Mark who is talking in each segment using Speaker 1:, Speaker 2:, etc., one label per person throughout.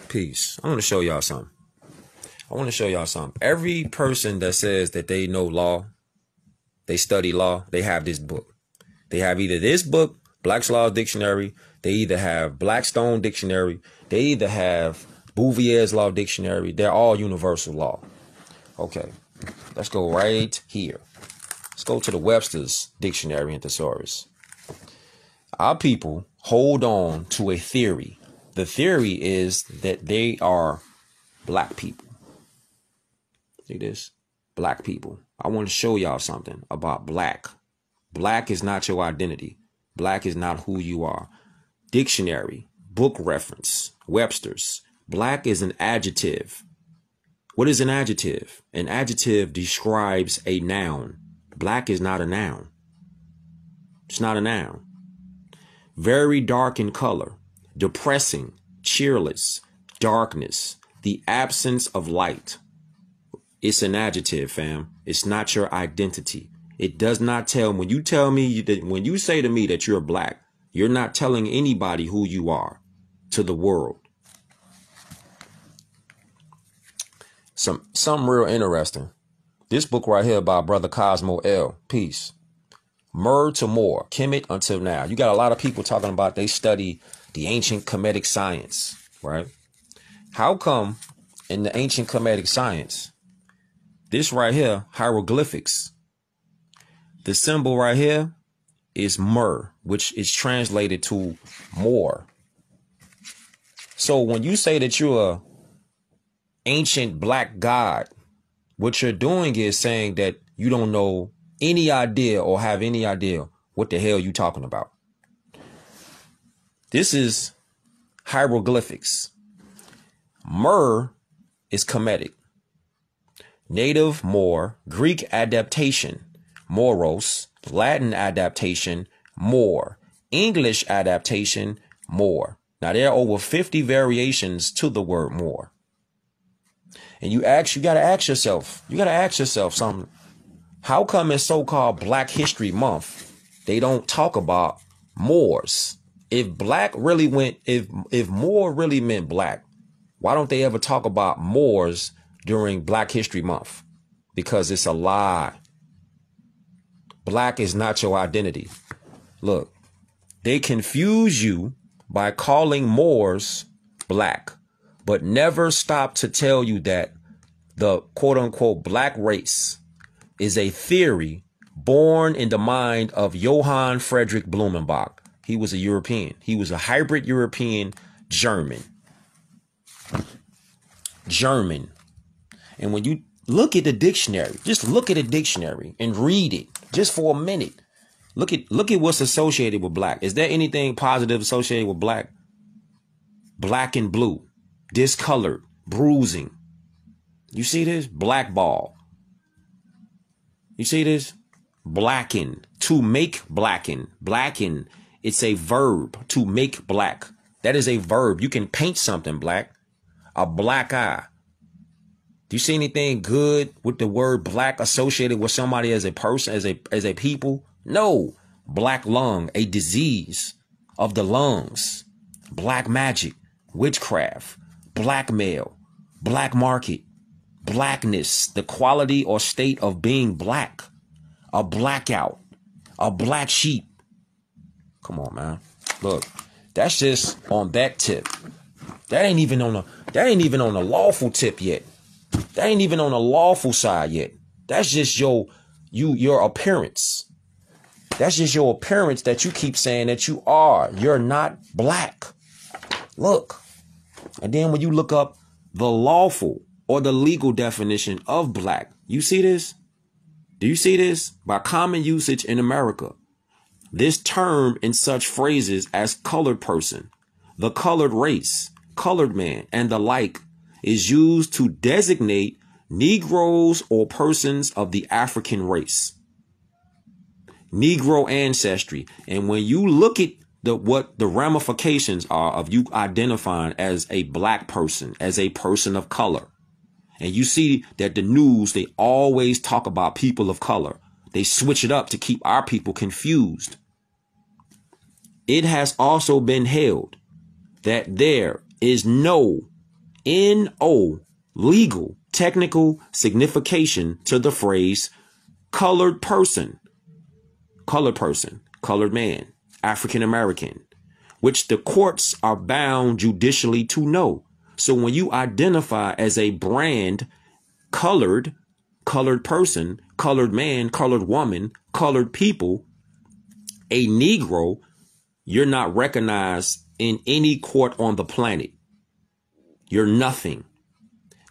Speaker 1: Peace. I want to show y'all something. Every person that says that they know law, they study law, they have this book. They have either this book, Black's Law Dictionary. They either have Blackstone Dictionary. They either have Bouvier's Law Dictionary. They're all universal law. Okay, let's go right here. Let's go to the Webster's Dictionary and Thesaurus. Our people hold on to a theory. The theory is that they are black people. See this? Black people. I want to show y'all something about black. Black is not your identity. Black is not who you are. Dictionary, book reference, Webster's. Black is an adjective. What is an adjective? An adjective describes a noun. Black is not a noun. It's not a noun. Very dark in color, depressing, cheerless, darkness, the absence of light. It's an adjective, fam. It's not your identity. It does not tell, when you say to me that you're black, you're not telling anybody who you are to the world. Something real interesting. This book right here by Brother Cosmo L. Peace. Mur to More, Kemet until now. You got a lot of people talking about they study the ancient Kemetic science, right? How come in the ancient Kemetic science, this right here, hieroglyphics, the symbol right here is Mur, which is translated to more. So when you say that you're an ancient black god, what you're doing is saying that you don't know any idea or have any idea what the hell you talking about. This is hieroglyphics. Mur is Kemetic. Native Moor, Greek adaptation, Moros, Latin adaptation, Moor, English adaptation, Moor. Now there are over 50 variations to the word Moor. And you gotta ask yourself something. How come in so-called Black History Month, they don't talk about Moors? If Moor really meant black, why don't they ever talk about Moors during Black History Month? Because it's a lie. Black is not your identity. Look, they confuse you by calling Moors black, but never stop to tell you that the quote unquote black race is a theory born in the mind of Johann Friedrich Blumenbach. He was a European. He was a hybrid European German. And when you look at the dictionary, just look at a dictionary and read it just for a minute. Look at what's associated with black. Is there anything positive associated with black? Black and blue, discolored, bruising. You see this? Blackball. You see this? Blacken, to make blacken. Blacken, it's a verb, to make black. That is a verb. You can paint something black. A black eye. Do you see anything good with the word black associated with somebody as a person, as a people? No. Black lung, a disease of the lungs. Black magic, witchcraft, blackmail, black market, blackness, the quality or state of being black, a blackout, a black sheep. Come on, man. Look, that's just on that tip. That ain't even on the lawful tip yet. That ain't even on the lawful side yet. That's just your appearance. That's just your appearance that you keep saying that you are. You're not black. Look. And then when you look up the lawful or the legal definition of black, you see this? Do you see this? By common usage in America, this term in such phrases as colored person, the colored race, colored man, and the like is used to designate Negroes or persons of the African race. Negro ancestry. And when you look at what the ramifications are of you identifying as a black person, as a person of color, and you see that the news, they always talk about people of color. They switch it up to keep our people confused. It has also been held that there is no N-O, legal, technical signification to the phrase colored person, colored man, African American, which the courts are bound judicially to know. So when you identify as a brand, colored person, colored man, colored woman, colored people, a Negro, you're not recognized in any court on the planet. You're nothing.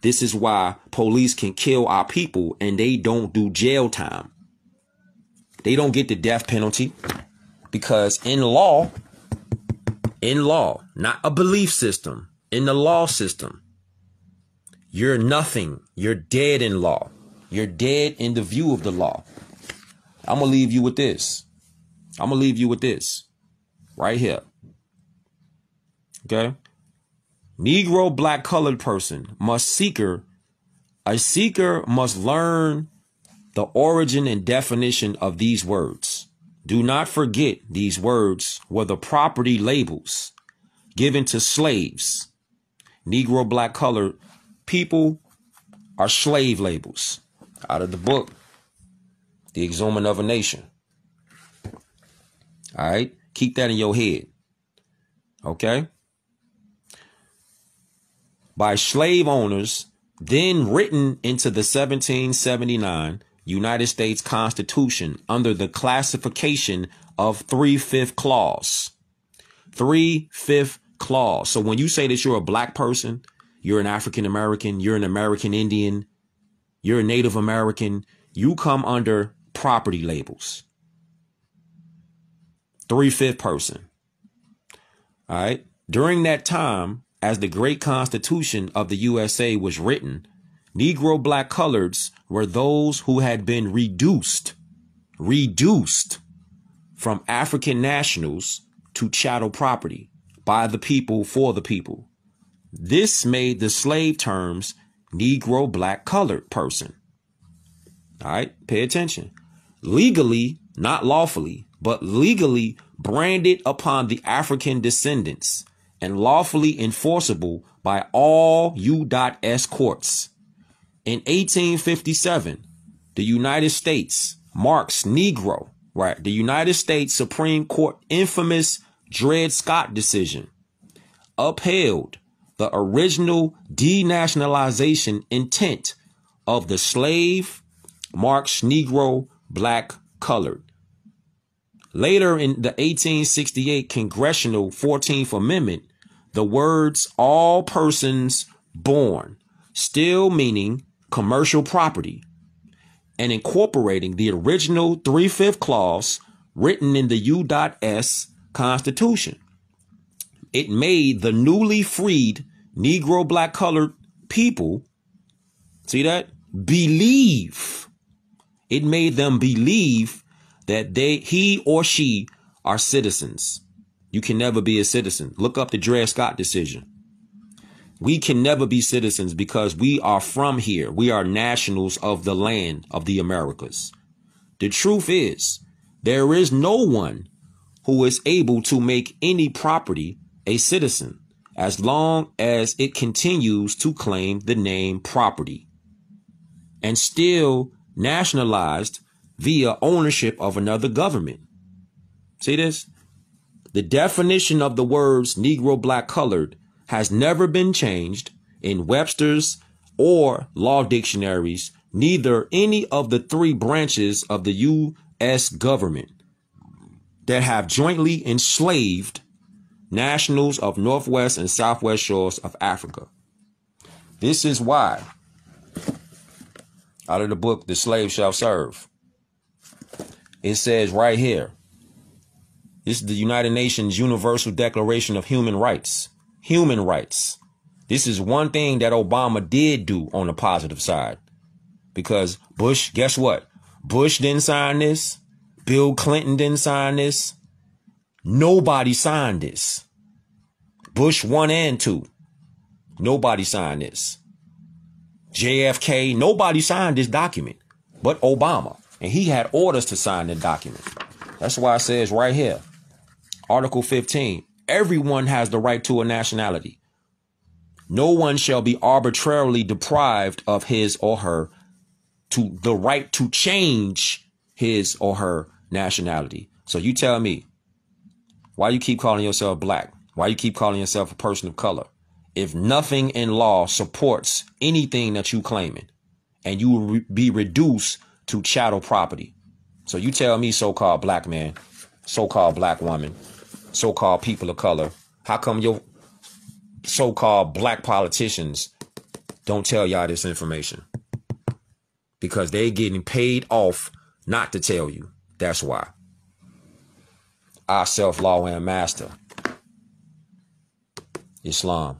Speaker 1: This is why police can kill our people and they don't do jail time. They don't get the death penalty because in law, not a belief system, in the law system, you're nothing. You're dead in law. You're dead in the view of the law. I'm going to leave you with this. Right here. Okay. Negro, black, colored person a seeker must learn the origin and definition of these words. Do not forget these words were the property labels given to slaves. Negro, black, colored people are slave labels. Out of the book, The Exhuming of a Nation. All right. Keep that in your head. Okay. By slave owners, then written into the 1779 United States Constitution under the classification of 3/5 clause. 3/5 clause. So when you say that you're a black person, you're an African American, you're an American Indian, you're a Native American, you come under property labels. 3/5 person. All right. During that time, as the great Constitution of the USA was written, Negro, black, coloreds were those who had been reduced from African nationals to chattel property by the people for the people. This made the slave terms Negro, black, colored person. All right, pay attention. Legally, not lawfully, but legally branded upon the African descendants and lawfully enforceable by all U.S. courts. In 1857, the United States marks Negro, right? The United States Supreme Court infamous Dred Scott decision upheld the original denationalization intent of the slave marks Negro, black, colored. Later in the 1868 Congressional 14th Amendment, the words all persons born, still meaning commercial property, and incorporating the original 3/5 clause written in the U.S. Constitution. It made the newly freed Negro, black, colored people, see that? Believe. It made them believe that he or she are citizens. You can never be a citizen. Look up the Dred Scott decision. We can never be citizens because we are from here. We are nationals of the land of the Americas. The truth is, there is no one who is able to make any property a citizen as long as it continues to claim the name property and still nationalized via ownership of another government. See this? The definition of the words Negro, black, colored has never been changed in Webster's or law dictionaries, neither any of the three branches of the U.S. government that have jointly enslaved nationals of Northwest and Southwest shores of Africa. This is why, out of the book, The Slave Shall Serve, it says right here, this is the United Nations Universal Declaration of Human Rights. Human rights. This is one thing that Obama did do on the positive side. Because Bush, guess what? Bush didn't sign this. Bill Clinton didn't sign this. Nobody signed this. Bush 1 and 2. Nobody signed this. JFK, nobody signed this document but Obama. And he had orders to sign the document. That's why it says right here, Article 15, everyone has the right to a nationality. No one shall be arbitrarily deprived of his or her to the right to change his or her nationality. So you tell me, why you keep calling yourself black? Why you keep calling yourself a person of color? If nothing in law supports anything that you claiming, and you will be reduced to chattel property. So you tell me, so-called black man, so-called black woman, so-called people of color, how come your so-called black politicians don't tell y'all this information? Because they getting paid off not to tell you. That's why. Our self-law and master, Islam.